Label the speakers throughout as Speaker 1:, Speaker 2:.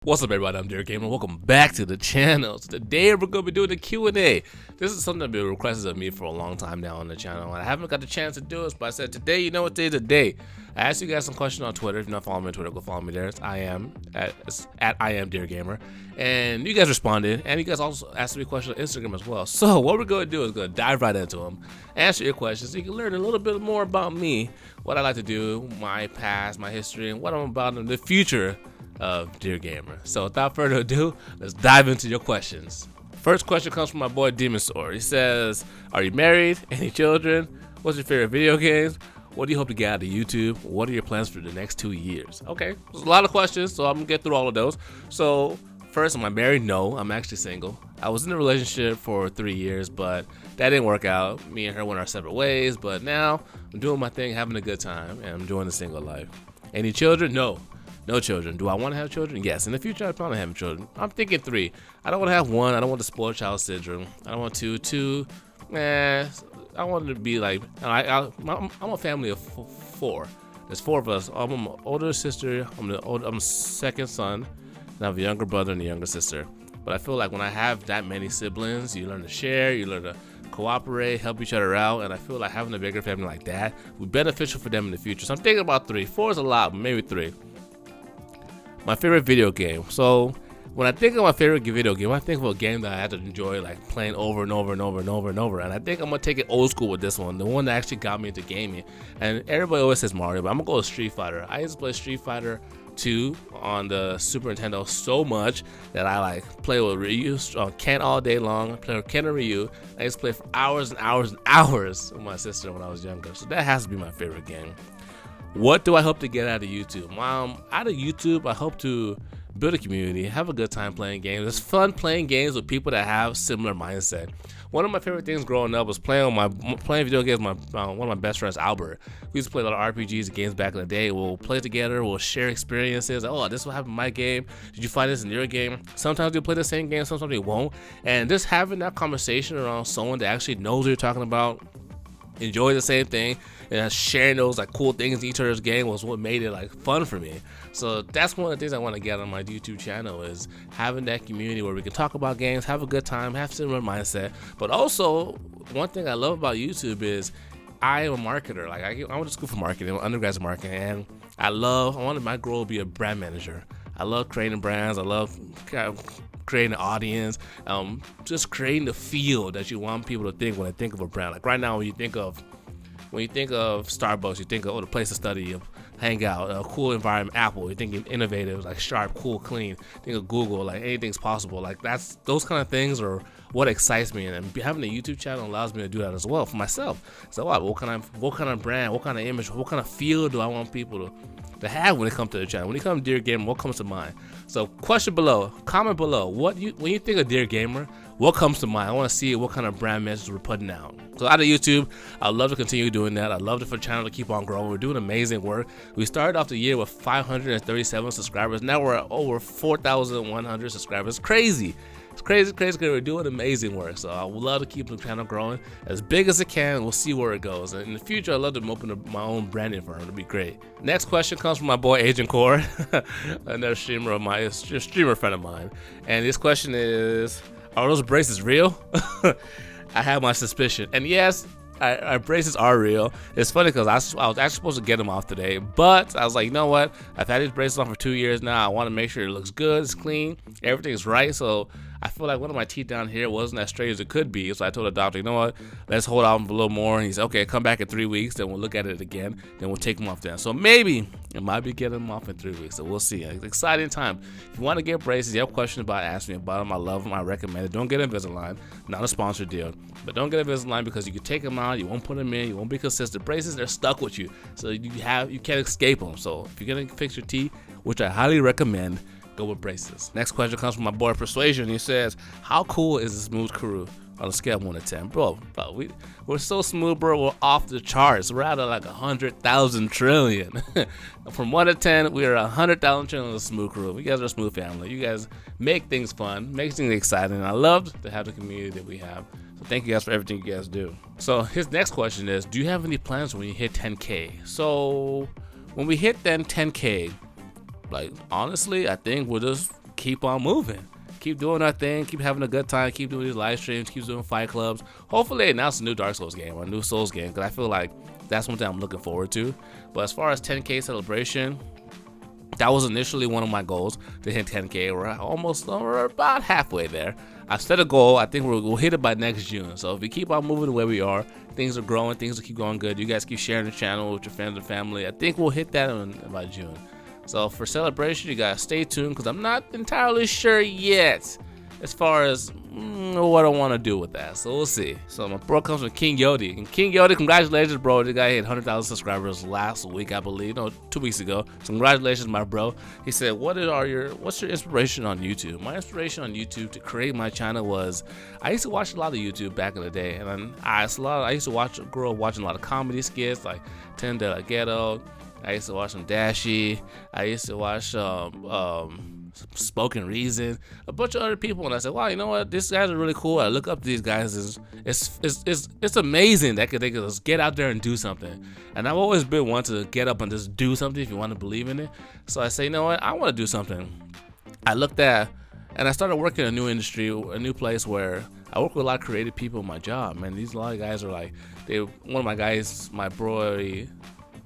Speaker 1: What's up, everybody? I'm Derek Gamer. Welcome back to the channel. So today we're going to be doing the Q&A. This is something that's been requested of me for a long time now on the channel, and I haven't got the chance to do it, but I said today, you know what day is today. I asked you guys some questions on Twitter. If you're not following me on Twitter, go follow me there. It's I am Derek Gamer, and you guys responded, and you guys also asked me questions on Instagram as well. So what we're going to do is going to dive right into them, answer your questions, so you can learn a little bit more about me, what I like to do, my past, my history, and what I'm about in the future of Dear Gamer. So without further ado, let's dive into your questions. First question comes from my boy Demon Sword. He says, are you married? Any children? What's your favorite video games? What do you hope to get out of YouTube? What are your plans for the next 2 years? Okay, there's a lot of questions, so I'm gonna get through all of those. So first, am I married? No, I'm actually single. I was in a relationship for 3 years, but that didn't work out. Me and her went our separate ways, but now I'm doing my thing, having a good time, and I'm doing the single life. Any children? No. No children. Do I want to have children? Yes. In the future, I plan on having children. I'm thinking 3. I don't want to have 1. I don't want the spoiled child syndrome. I don't want 2. 2, I want it to be like, I'm a family of 4. There's 4 of us. I'm an older sister. I'm the second son. And I have a younger brother and a younger sister. But I feel like when I have that many siblings, you learn to share, you learn to cooperate, help each other out, and I feel like having a bigger family like that would be beneficial for them in the future. So I'm thinking about 3. 4 is a lot, but maybe 3. My favorite video game. So when I think of my favorite video game, I think of a game that I had to enjoy like playing over and over and over and over and over. And I think I'm gonna take it old school with this one, the one that actually got me into gaming. And everybody always says Mario, but I'm gonna go with Street Fighter. I used to play Street Fighter 2 on the Super Nintendo so much that I like play with Ryu, Ken all day long. I play with Ken and Ryu. I used to play for hours and hours and hours with my sister when I was younger. So that has to be my favorite game. What do I hope to get out of YouTube? Out of YouTube, I hope to build a community, have a good time playing games. It's fun playing games with people that have similar mindset. One of my favorite things growing up was playing video games with one of my best friends, Albert. We used to play a lot of RPGs and games back in the day. We'll play together, we'll share experiences. Oh, this will happen in my game. Did you find this in your game? Sometimes we'll play the same game, sometimes we won't. And just having that conversation around someone that actually knows what you're talking about, enjoy the same thing, and sharing those like cool things in each other's game was what made it like fun for me. So that's one of the things I want to get on my YouTube channel, is having that community where we can talk about games, have a good time, have similar mindset. But also, one thing I love about YouTube is I am a marketer. Like I went to school for marketing, undergraduate marketing, and I wanted my goal to be a brand manager. I love creating brands. I love creating an audience, just creating the feel that you want people to think when they think of a brand. Like right now, when you think of Starbucks, you think of the place to study, hang out, a cool environment. Apple, you're thinking innovative, like sharp, cool, clean. Think of Google, like anything's possible. Like those kind of things are what excites me, and having a YouTube channel allows me to do that as well for myself. So what kind of brand, what kind of image, what kind of feel do I want people to have when it comes to the channel? When it comes to Dear Gamer, what comes to mind? So question below, comment below, when you think of Dear Gamer, what comes to mind? I want to see what kind of brand message we're putting out. So out of YouTube, I'd love to continue doing that. I'd love for the channel to keep on growing. We're doing amazing work. We started off the year with 537 subscribers. Now we're at over 4,100 subscribers. It's crazy. It's crazy. We're doing amazing work. So I would love to keep the channel growing as big as it can. We'll see where it goes. And in the future, I'd love to open my own branding firm. It'd be great. Next question comes from my boy Agent Core, another streamer friend of mine. And this question is, are those braces real? I have my suspicion. And yes, our braces are real. It's funny because I was actually supposed to get them off today, but I was like, you know what? I've had these braces on for 2 years now. I want to make sure it looks good, it's clean, everything's right. So I feel like one of my teeth down here wasn't as straight as it could be. So I told the doctor, you know what? Let's hold out a little more. And he said, okay, come back in 3 weeks. Then we'll look at it again. Then we'll take them off then. So maybe it might be getting them off in 3 weeks. So we'll see. It's an exciting time. If you want to get braces, you have questions about it, ask me about them. I love them. I recommend it. Don't get Invisalign. Not a sponsored deal. But don't get Invisalign because you can take them out. You won't put them in. You won't be consistent. Braces, they're stuck with you. So you can't escape them. So if you're going to fix your teeth, which I highly recommend, go with braces. Next question comes from my boy Persuasion. He says, how cool is the Smooth crew on a scale of 1 to 10? Bro, we're so smooth, bro. We're off the charts. We're at like 100,000 trillion. From 1 to 10, we are 100,000 trillion of the Smooth crew. You guys are a smooth family. You guys make things fun, make things exciting. And I love to have the community that we have. So thank you guys for everything you guys do. So his next question is, do you have any plans when you hit 10K? So when we hit then 10K, like honestly, I think we'll just keep on moving. Keep doing our thing, keep having a good time, keep doing these live streams, keep doing fight clubs. Hopefully they announce a new Dark Souls game or a new Souls game, because I feel like that's one thing I'm looking forward to. But as far as 10K celebration, that was initially one of my goals, to hit 10K. We're about halfway there. I've set a goal. I think we'll hit it by next June. So if we keep on moving the way we are, things are growing, things will keep going good. You guys keep sharing the channel with your friends and family. I think we'll hit that by June. So for celebration, you guys stay tuned, because I'm not entirely sure yet as far as what I want to do with that. So we'll see. So my bro comes from King Yodi. And King Yodi, congratulations, bro. The guy hit 100,000 subscribers last week, I believe. No, 2 weeks ago. So congratulations, my bro. He said, what's your inspiration on YouTube? My inspiration on YouTube to create my channel was, I used to watch a lot of YouTube back in the day. And I used to grow up watching a lot of comedy skits, like Ten De La Ghetto. I used to watch some Dashi. I used to watch Spoken Reason, a bunch of other people, and I said, wow, you know what, these guys are really cool. I look up to these guys. It's amazing that they could just get out there and do something. And I've always been one to get up and just do something if you want to believe in it. So I say, you know what, I want to do something. I looked at, and I started working in a new industry, a new place where I work with a lot of creative people in my job. Man, a lot of guys are like, one of my guys, my bro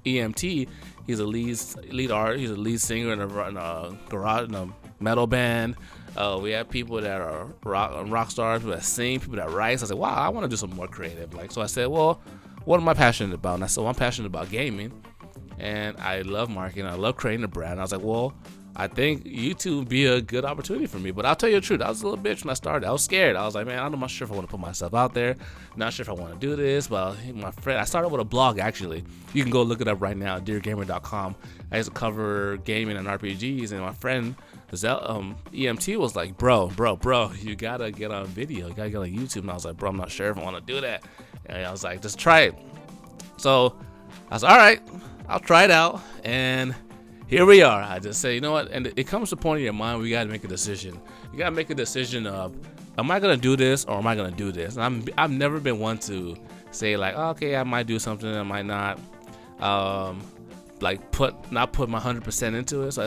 Speaker 1: EMT, he's a lead art. He's a lead singer in a garage, in a metal band. We have people that are rock stars, people that sing, people that write. So I said, wow, I want to do something more creative. So I said, well, what am I passionate about? And I said, well, I'm passionate about gaming, and I love marketing. I love creating a brand. And I was like, well, I think YouTube would be a good opportunity for me. But I'll tell you the truth, I was a little bitch when I started. I was scared. I was like, man, I'm not sure if I want to put myself out there. Not sure if I want to do this. But my friend, I started with a blog, actually. You can go look it up right now, deargamer.com. I used to cover gaming and RPGs, and my friend EMT was like, bro, you gotta get on video. You gotta get on YouTube. And I was like, bro, I'm not sure if I want to do that. And I was like, just try it. So I was all right, I'll try it out. And here we are. I just say, you know what? And it comes to a point in your mind where you got to make a decision. You got to make a decision of, am I going to do this or am I going to do this? And I've never been one to say like, oh, okay, I might do something, I might not. Not put my 100% into it. So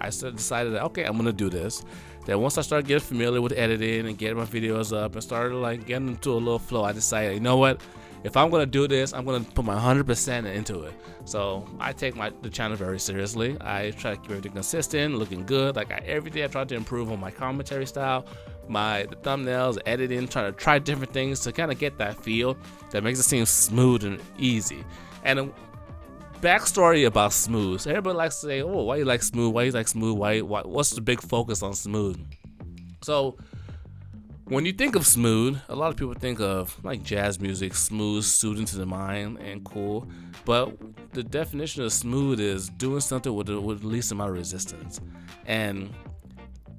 Speaker 1: I decided that, okay, I'm going to do this. Then once I started getting familiar with editing and getting my videos up and started like getting into a little flow, I decided, you know what? If I'm going to do this, I'm going to put my 100% into it. So I take the channel very seriously. I try to keep everything consistent, looking good. Every day I try to improve on my commentary style, the thumbnails, editing, trying to try different things to kind of get that feel that makes it seem smooth and easy. And a backstory about Smooth. So everybody likes to say, oh, why you like Smooth? Why you like Smooth? What's the big focus on Smooth? So when you think of Smooth, a lot of people think of like jazz music, smooth, soothing to the mind, and cool. But the definition of smooth is doing something with the least amount of resistance. And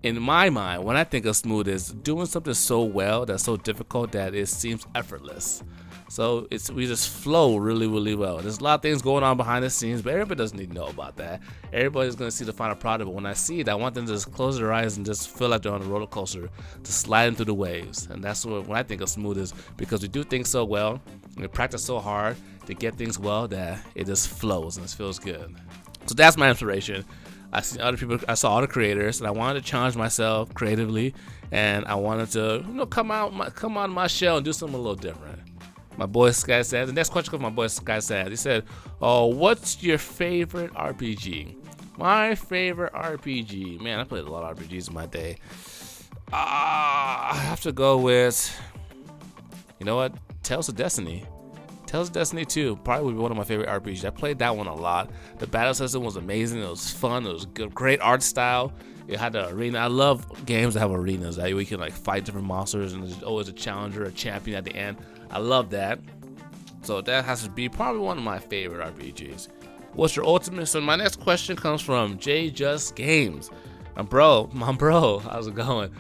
Speaker 1: in my mind, when I think of smooth, is doing something so well that's so difficult that it seems effortless. So we just flow really, really well. There's a lot of things going on behind the scenes, but everybody doesn't need to know about that. Everybody's gonna see the final product, but when I see it, I want them to just close their eyes and just feel like they're on a roller coaster, just sliding through the waves. And that's when I think of smooth is, because we do things so well, and we practice so hard to get things well that it just flows and it feels good. So that's my inspiration. I saw other creators, and I wanted to challenge myself creatively, and I wanted to, come out of my shell and do something a little different. My boy Sky said, the next question comes from my boy Sky said. He said, oh, what's your favorite RPG? My favorite RPG, man, I played a lot of RPGs in my day. I have to go with, you know what, Tales of Destiny. Tales of Destiny 2 probably would be one of my favorite RPGs. I played that one a lot. The battle system was amazing. It was fun. It was good, great art style. It had the arena. I love games that have arenas that we can like fight different monsters, and there's always a challenger, a champion at the end. I love that. So that has to be probably one of my favorite RPGs. What's your ultimate? So my next question comes from J Just Games. My bro, how's it going?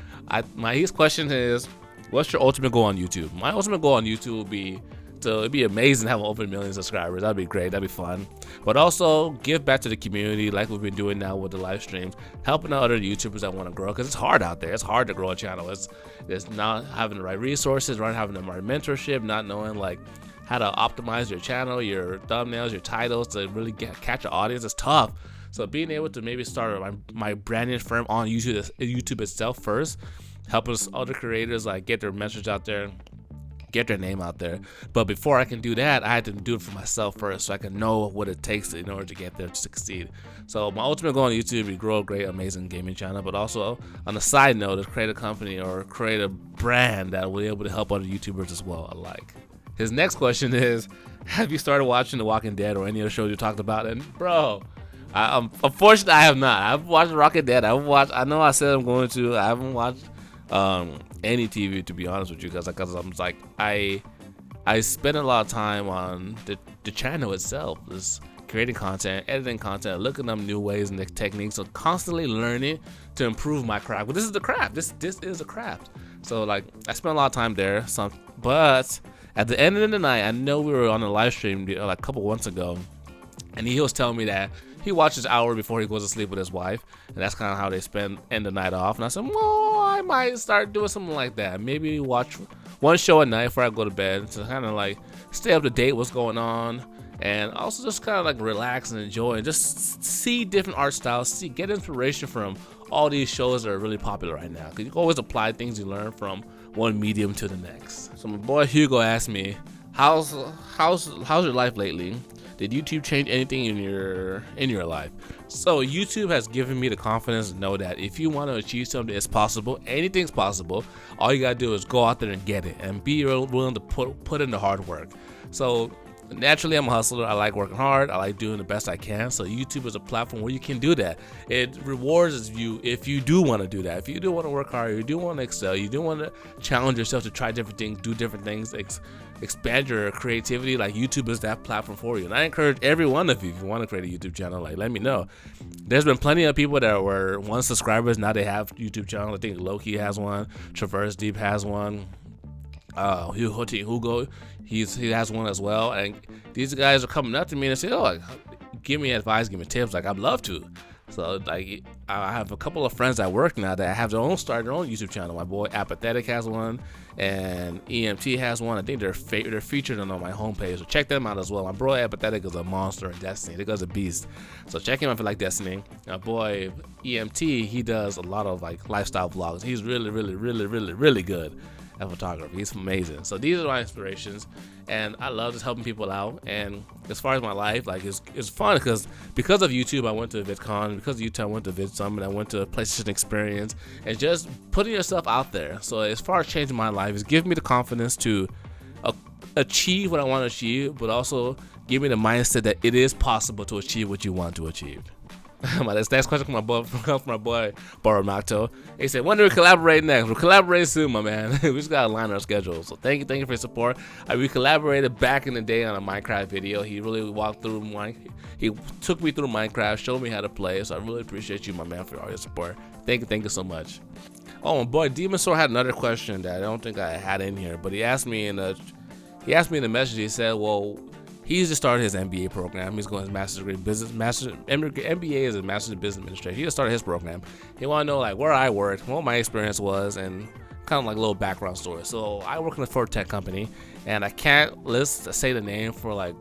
Speaker 1: His question is, what's your ultimate goal on YouTube? My ultimate goal on YouTube would be it'd be amazing to have over 1 million subscribers. That'd be great. That'd be fun. But also give back to the community like we've been doing now with the live streams, helping out other YouTubers that want to grow, because it's hard out there. It's hard to grow a channel. It's not having the right resources, not having the right mentorship, not knowing like how to optimize your channel, your thumbnails, your titles to really catch an audience. It's tough. So being able to maybe start my branding firm on YouTube itself first, help us other creators like get their message out there, get their name out there. But before I can do that, I had to do it for myself first, so I can know what it takes in order to get there to succeed. So my ultimate goal on YouTube is grow a great, amazing gaming channel, but also on the side note is create a company or create a brand that will be able to help other YouTubers as well alike. His next question is, have you started watching The Walking Dead or any other shows you talked about? And bro, unfortunately I have not. I've watched Walking Dead. I know I said I'm going to. I haven't watched any TV, to be honest with you, because I'm like, I spend a lot of time on the channel itself, just creating content, editing content, looking up new ways and techniques, so constantly learning to improve my craft. But this is the craft. This is a craft. So like, I spent a lot of time there. But at the end of the night, I know we were on a live stream like a couple months ago, and he was telling me that he watches an hour before he goes to sleep with his wife, and that's kind of how they end the night off. And I said, well, I might start doing something like that. Maybe watch one show at night before I go to bed to kind of like stay up to date what's going on, and also just kind of like relax and enjoy and just see different art styles, get inspiration from all these shows that are really popular right now. Because you can always apply things you learn from one medium to the next. So my boy Hugo asked me, how's your life lately? Did YouTube change anything in your life? So YouTube has given me the confidence to know that if you want to achieve something, it's possible. Anything's possible. All you gotta do is go out there and get it, and be willing to put in the hard work. So naturally, I'm a hustler. I like working hard. I like doing the best I can. So YouTube is a platform where you can do that. It rewards you if you do want to do that. If you do want to work hard, you do want to excel, you do want to challenge yourself to try different things, do different things, expand your creativity. Like, YouTube is that platform for you. And I encourage every one of you, if you want to create a YouTube channel, like, let me know. There's been plenty of people that were once subscribers, now they have YouTube channels. I think Loki has one, Traverse Deep has one, Hugo, he has one as well. And these guys are coming up to me and say, oh, like, give me advice, give me tips. Like, I'd love to. So like, I have a couple of friends at work now that have their own YouTube channel. My boy Apathetic has one, and EMT has one. I think they're featured on my homepage, so check them out as well. My boy Apathetic is a monster in Destiny. He goes a beast. So check him out if you like Destiny. My boy EMT, he does a lot of like lifestyle vlogs. He's really good at photography. He's amazing. So these are my inspirations, and I love just helping people out. And as far as my life, like, it's fun because of YouTube, I went to VidCon. Because of YouTube, I went to Vid Summit. I went to PlayStation Experience, and just putting yourself out there. So as far as changing my life, it's giving me the confidence to achieve what I want to achieve, but also give me the mindset that it is possible to achieve what you want to achieve. My next question from my boy Baromato. He said, when do we collaborate next? We'll collaborate soon, my man. We just gotta align our schedules. So thank you for your support. We collaborated back in the day on a Minecraft video. He really walked through he took me through Minecraft, showed me how to play. So I really appreciate you, my man, for all your support. Thank you so much. Oh, my boy Demon Sword had another question that I don't think I had in here, but he asked me in the message. He said, well, he's just started his MBA program. He's going his master's degree in business. MBA is a master's in business administration. He just started his program. He want to know like where I worked, what my experience was, and kind of like a little background story. So I work in a tech company, and I can't say the name for like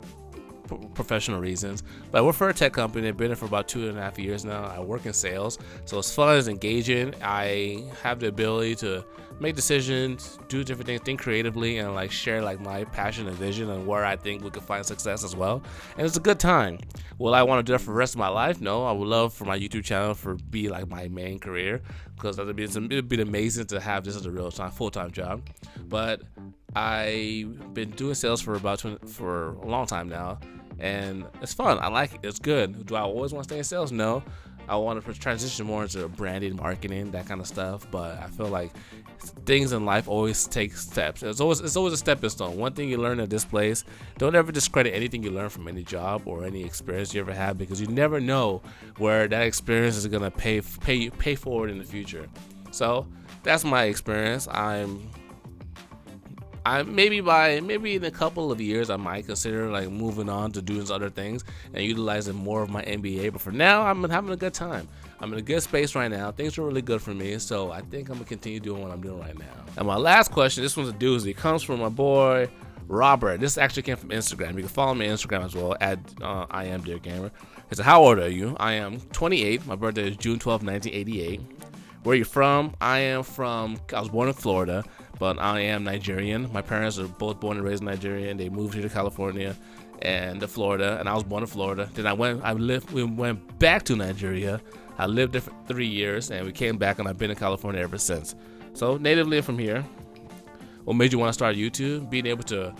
Speaker 1: professional reasons, but I work for a tech company. I've been there for about 2.5 years now. I work in sales, so it's fun, it's engaging. I have the ability to make decisions, do different things, think creatively, and like share like my passion and vision and where I think we could find success as well. And it's a good time. Will I want to do that for the rest of my life? No. I would love for my YouTube channel to be like my main career, because it'd be amazing to have this as a full-time job. But I've been doing sales for a long time now, and it's fun. I like it. It's good. Do I always want to stay in sales? No. I want to transition more into branding, marketing, that kind of stuff. But I feel like things in life always take steps. It's always a stepping stone. One thing you learn at this place, don't ever discredit anything you learn from any job or any experience you ever have, because you never know where that experience is gonna pay forward in the future. So that's my experience. Maybe in a couple of years I might consider like moving on to doing other things and utilizing more of my MBA. But for now, I'm having a good time. I'm in a good space right now. Things are really good for me, so I think I'm gonna continue doing what I'm doing right now. And my last question, this one's a doozy, comes from my boy Robert. This actually came from Instagram. You can follow me on Instagram as well at I am Dear Gamer. He said, how old are you? I am 28. My birthday is June 12, 1988. Where are you from? I was born in Florida, but I am Nigerian. My parents are both born and raised in Nigeria, and they moved here to California and to Florida, and I was born in Florida. Then we went back to Nigeria. I lived there for 3 years, and we came back, and I've been in California ever since. So natively from here. What made you want to start YouTube? Being able to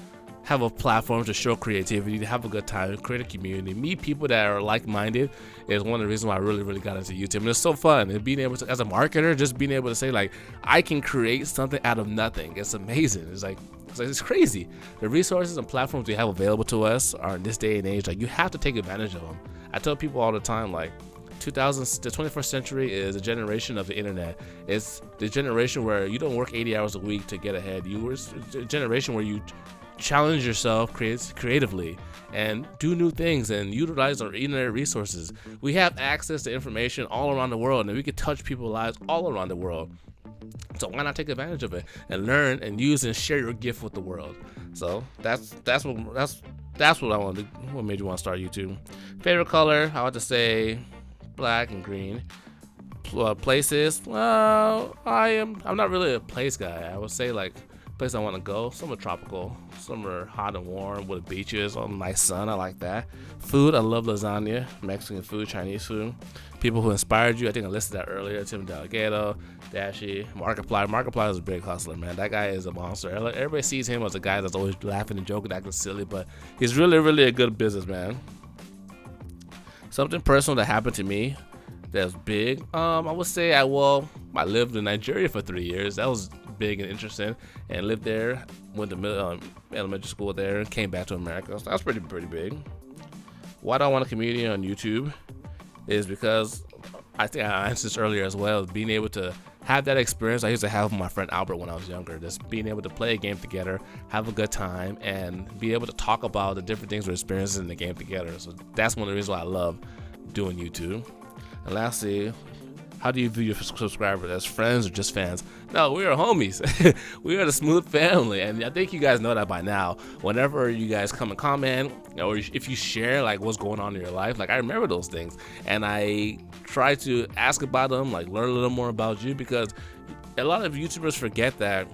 Speaker 1: have a platform to show creativity, to have a good time, create a community, meet people that are like-minded is one of the reasons why I really got into YouTube. And it's so fun. And being able to, as a marketer, just being able to say like, I can create something out of nothing. It's amazing. It's crazy. The resources and platforms we have available to us are in this day and age. Like, you have to take advantage of them. I tell people all the time, like, the 21st century is a generation of the internet. It's the generation where you don't work 80 hours a week to get ahead. It's a generation where you challenge yourself creatively and do new things and utilize our internet resources. We have access to information all around the world, and we can touch people's lives all around the world. So why not take advantage of it and learn and use and share your gift with the world? So that's what I wanted. What made you want to start YouTube? Favorite color? I would just say black and green. Places? Well, I'm not really a place guy. I would say like place I want to go. Some are tropical, some are hot and warm with beaches, on nice sun. I like that. Food, I love lasagna, Mexican food, Chinese food. People who inspired you, I think I listed that earlier. Tim Delgado, Dashi, Markiplier. Markiplier is a big hustler, man. That guy is a monster. Everybody sees him as a guy that's always laughing and joking, acting silly, but he's really a good businessman. Something personal that happened to me that's big. I would say I lived in Nigeria for 3 years. That was big and interesting, and lived there, went to elementary school there, and came back to America. So that's pretty big. Why do I want a community on YouTube? Is because I think I answered this earlier as well. Being able to have that experience I used to have with my friend Albert when I was younger. Just being able to play a game together, have a good time, and be able to talk about the different things we're experiencing in the game together. So that's one of the reasons why I love doing YouTube. And lastly, how do you view your subscribers, as friends or just fans? No, we are homies. We are the Smooth family, and I think you guys know that by now. Whenever you guys come and comment, or if you share like what's going on in your life, like I remember those things, and I try to ask about them, like learn a little more about you, because a lot of YouTubers forget that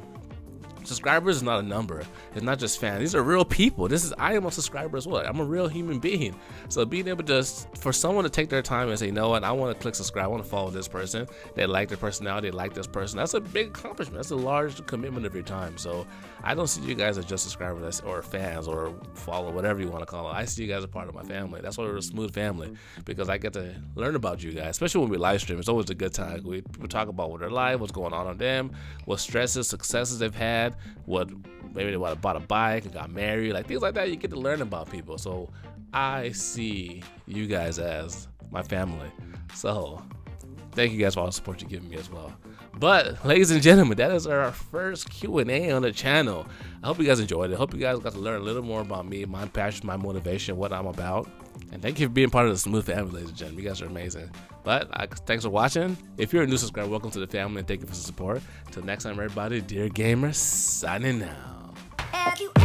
Speaker 1: subscribers is not a number. It's not just fans. These are real people. I am a subscriber as well. I'm a real human being. So being able to, for someone to take their time and say, you know what, I want to click subscribe, I want to follow this person, they like their personality, they like this person, that's a big accomplishment. That's a large commitment of your time. So I don't see you guys as just subscribers or fans or follow, whatever you want to call it. I see you guys as part of my family. That's why we're a Smooth family, because I get to learn about you guys, especially when we live stream. It's always a good time. We talk about what their life, what's going on them, what stresses, successes they've had, what maybe they bought a bike and got married, like things like that. You get to learn about people. So I see you guys as my family. So thank you guys for all the support you're giving me as well. But ladies and gentlemen, that is our first Q&A on the channel. I hope you guys enjoyed it. I hope you guys got to learn a little more about me, my passion, my motivation, what I'm about. And thank you for being part of the Smooth family, ladies and gentlemen. You guys are amazing. But thanks for watching. If you're a new subscriber, welcome to the family, and thank you for the support. Till next time, everybody, Dear Gamer, signing out.